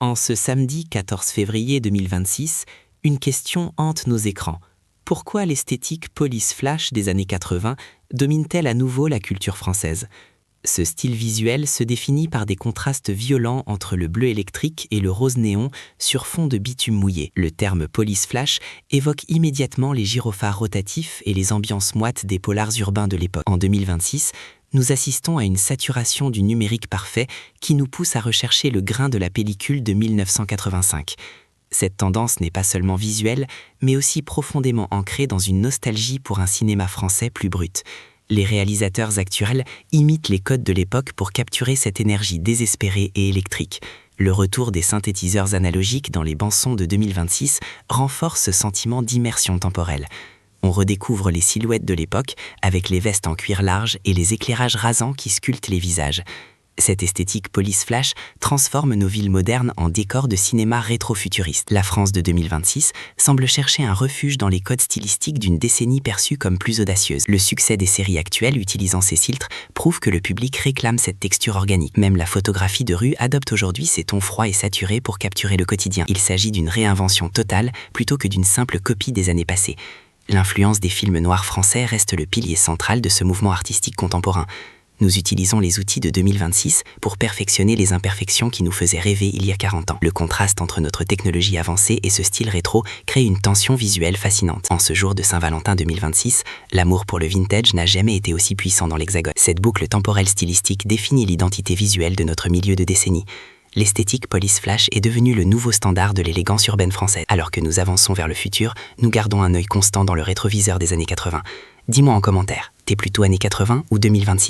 En ce samedi 14 février 2026, une question hante nos écrans. Pourquoi l'esthétique police flash des années 80 domine-t-elle à nouveau la culture française ? Ce style visuel se définit par des contrastes violents entre le bleu électrique et le rose néon sur fond de bitume mouillé. Le terme police flash évoque immédiatement les gyrophares rotatifs et les ambiances moites des polars urbains de l'époque. En 2026, nous assistons à une saturation du numérique parfait qui nous pousse à rechercher le grain de la pellicule de 1985. Cette tendance n'est pas seulement visuelle, mais aussi profondément ancrée dans une nostalgie pour un cinéma français plus brut. Les réalisateurs actuels imitent les codes de l'époque pour capturer cette énergie désespérée et électrique. Le retour des synthétiseurs analogiques dans les bancs-sons de 2026 renforce ce sentiment d'immersion temporelle. On redécouvre les silhouettes de l'époque avec les vestes en cuir large et les éclairages rasants qui sculptent les visages. Cette esthétique police flash transforme nos villes modernes en décors de cinéma rétro-futuriste. La France de 2026 semble chercher un refuge dans les codes stylistiques d'une décennie perçue comme plus audacieuse. Le succès des séries actuelles utilisant ces filtres prouve que le public réclame cette texture organique. Même la photographie de rue adopte aujourd'hui ces tons froids et saturés pour capturer le quotidien. Il s'agit d'une réinvention totale plutôt que d'une simple copie des années passées. L'influence des films noirs français reste le pilier central de ce mouvement artistique contemporain. Nous utilisons les outils de 2026 pour perfectionner les imperfections qui nous faisaient rêver il y a 40 ans. Le contraste entre notre technologie avancée et ce style rétro crée une tension visuelle fascinante. En ce jour de Saint-Valentin 2026, l'amour pour le vintage n'a jamais été aussi puissant dans l'Hexagone. Cette boucle temporelle stylistique définit l'identité visuelle de notre milieu de décennie. L'esthétique police flash est devenue le nouveau standard de l'élégance urbaine française. Alors que nous avançons vers le futur, nous gardons un œil constant dans le rétroviseur des années 80. Dis-moi en commentaire, t'es plutôt années 80 ou 2026 ?